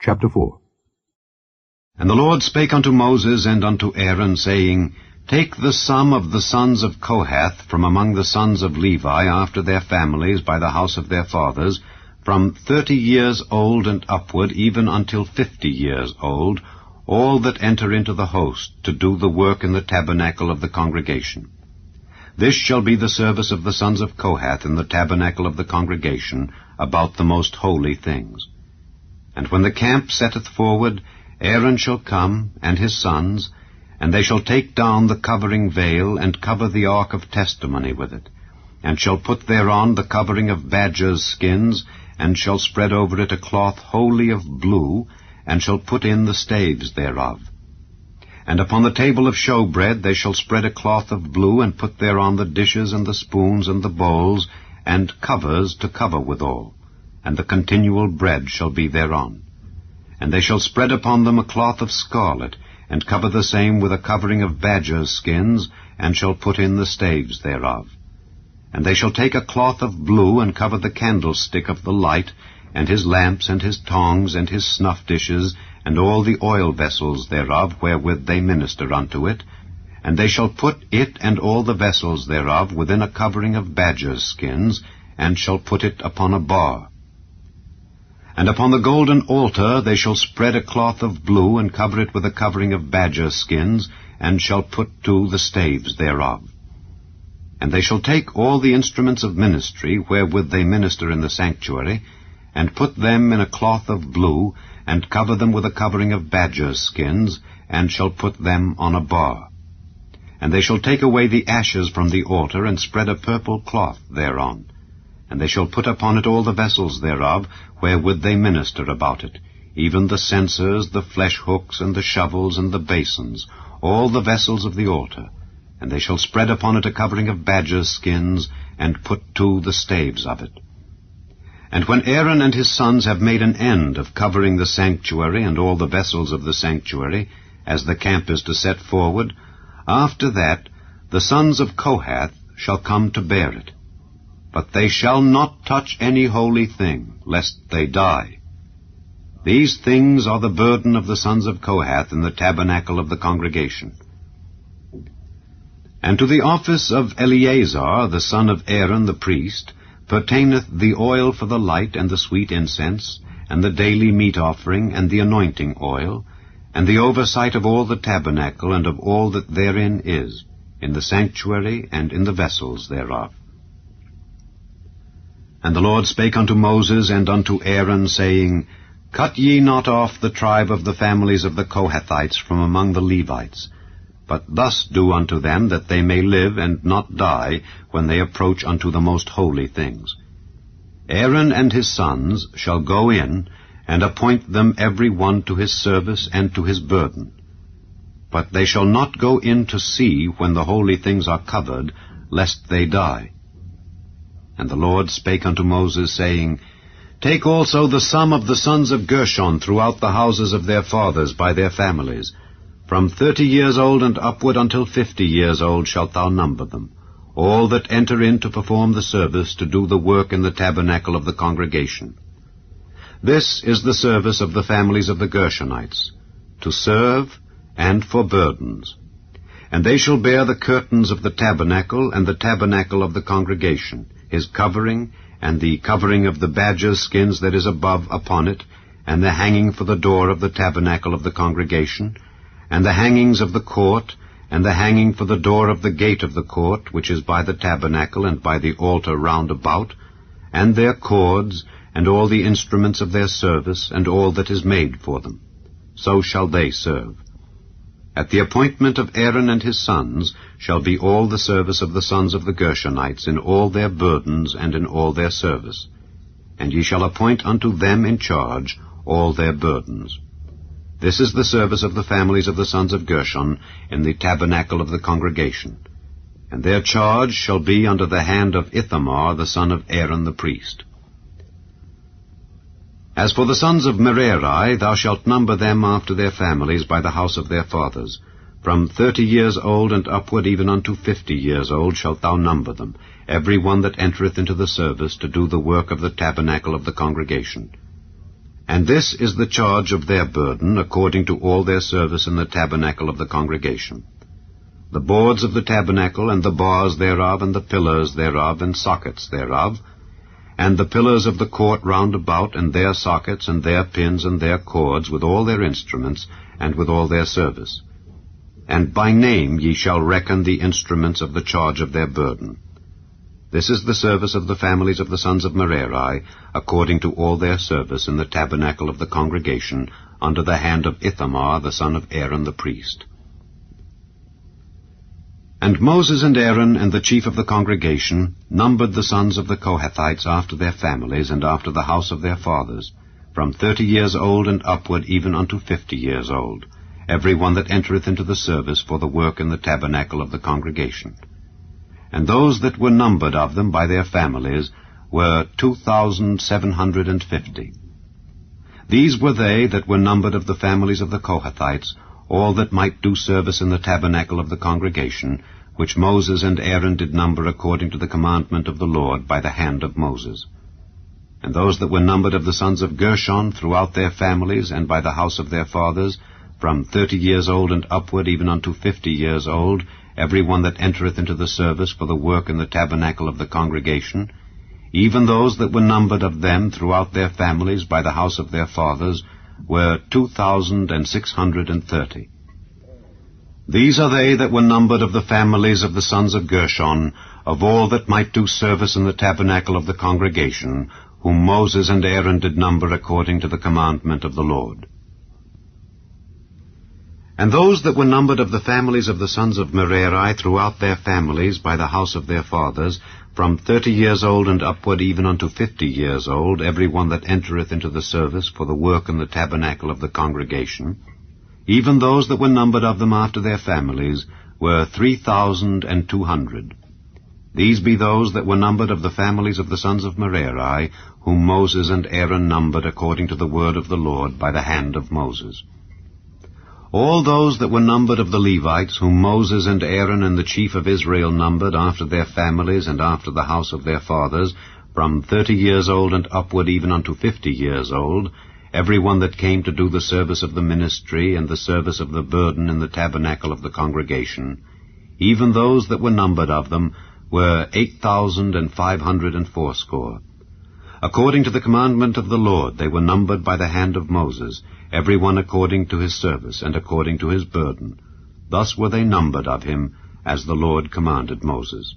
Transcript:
Chapter 4. And the Lord spake unto Moses and unto Aaron, saying, Take the sum of the sons of Kohath from among the sons of Levi after their families by the house of their fathers, from 30 years old and upward, even until 50 years old, all that enter into the host, to do the work in the tabernacle of the congregation. This shall be the service of the sons of Kohath in the tabernacle of the congregation, about the most holy things. And when the camp setteth forward, Aaron shall come, and his sons, and they shall take down the covering veil, and cover the ark of testimony with it, and shall put thereon the covering of badgers' skins, and shall spread over it a cloth wholly of blue, and shall put in the staves thereof. And upon the table of showbread they shall spread a cloth of blue, and put thereon the dishes and the spoons and the bowls, and covers to cover withal, and the continual bread shall be thereon. And they shall spread upon them a cloth of scarlet, and cover the same with a covering of badgers' skins, and shall put in the staves thereof. And they shall take a cloth of blue, and cover the candlestick of the light, and his lamps, and his tongs, and his snuff dishes, and all the oil vessels thereof, wherewith they minister unto it. And they shall put it and all the vessels thereof within a covering of badgers' skins, and shall put it upon a bar. And upon the golden altar they shall spread a cloth of blue, and cover it with a covering of badgers' skins, and shall put to the staves thereof. And they shall take all the instruments of ministry, wherewith they minister in the sanctuary, and put them in a cloth of blue, and cover them with a covering of badgers' skins, and shall put them on a bar. And they shall take away the ashes from the altar, and spread a purple cloth thereon. And they shall put upon it all the vessels thereof, wherewith they minister about it, even the censers, the flesh hooks, and the shovels, and the basins, all the vessels of the altar. And they shall spread upon it a covering of badgers' skins, and put to the staves of it. And when Aaron and his sons have made an end of covering the sanctuary and all the vessels of the sanctuary, as the camp is to set forward, after that the sons of Kohath shall come to bear it. But they shall not touch any holy thing, lest they die. These things are the burden of the sons of Kohath in the tabernacle of the congregation. And to the office of Eleazar, the son of Aaron the priest, pertaineth the oil for the light, and the sweet incense, and the daily meat offering, and the anointing oil, and the oversight of all the tabernacle, and of all that therein is, in the sanctuary, and in the vessels thereof. And the Lord spake unto Moses and unto Aaron, saying, Cut ye not off the tribe of the families of the Kohathites from among the Levites, but thus do unto them, that they may live and not die when they approach unto the most holy things. Aaron and his sons shall go in, and appoint them every one to his service and to his burden. But they shall not go in to see when the holy things are covered, lest they die. And the Lord spake unto Moses, saying, Take also the sum of the sons of Gershon throughout the houses of their fathers by their families. From 30 years old and upward until 50 years old shalt thou number them, all that enter in to perform the service, to do the work in the tabernacle of the congregation. This is the service of the families of the Gershonites, to serve and for burdens. And they shall bear the curtains of the tabernacle, and the tabernacle of the congregation, his covering, and the covering of the badgers' skins that is above upon it, and the hanging for the door of the tabernacle of the congregation, and the hangings of the court, and the hanging for the door of the gate of the court, which is by the tabernacle and by the altar round about, and their cords, and all the instruments of their service, and all that is made for them. So shall they serve. At the appointment of Aaron and his sons shall be all the service of the sons of the Gershonites in all their burdens and in all their service. And ye shall appoint unto them in charge all their burdens. This is the service of the families of the sons of Gershon in the tabernacle of the congregation. And their charge shall be under the hand of Ithamar the son of Aaron the priest. As for the sons of Merari, thou shalt number them after their families by the house of their fathers. From 30 years old and upward, even unto 50 years old, shalt thou number them, every one that entereth into the service, to do the work of the tabernacle of the congregation. And this is the charge of their burden, according to all their service in the tabernacle of the congregation. The boards of the tabernacle, and the bars thereof, and the pillars thereof, and sockets thereof, and the pillars of the court round about, and their sockets, and their pins, and their cords, with all their instruments, and with all their service. And by name ye shall reckon the instruments of the charge of their burden. This is the service of the families of the sons of Merari, according to all their service in the tabernacle of the congregation, under the hand of Ithamar the son of Aaron the priest. And Moses and Aaron and the chief of the congregation numbered the sons of the Kohathites after their families and after the house of their fathers, from 30 years old and upward even unto 50 years old, every one that entereth into the service for the work in the tabernacle of the congregation. And those that were numbered of them by their families were 2,750. These were they that were numbered of the families of the Kohathites, all that might do service in the tabernacle of the congregation, which Moses and Aaron did number according to the commandment of the Lord by the hand of Moses. And those that were numbered of the sons of Gershon throughout their families and by the house of their fathers, from 30 years old and upward even unto 50 years old, every one that entereth into the service for the work in the tabernacle of the congregation, even those that were numbered of them throughout their families by the house of their fathers, were 2,630. These are they that were numbered of the families of the sons of Gershon, of all that might do service in the tabernacle of the congregation, whom Moses and Aaron did number according to the commandment of the Lord. And those that were numbered of the families of the sons of Merari throughout their families by the house of their fathers, from 30 years old and upward even unto 50 years old, every one that entereth into the service for the work in the tabernacle of the congregation, even those that were numbered of them after their families, were 3,200. These be those that were numbered of the families of the sons of Merari, whom Moses and Aaron numbered according to the word of the Lord by the hand of Moses. All those that were numbered of the Levites, whom Moses and Aaron and the chief of Israel numbered after their families and after the house of their fathers, from 30 years old and upward even unto 50 years old, every one that came to do the service of the ministry and the service of the burden in the tabernacle of the congregation, even those that were numbered of them were 8,580. According to the commandment of the Lord they were numbered by the hand of Moses, every one according to his service and according to his burden. Thus were they numbered of him, as the Lord commanded Moses.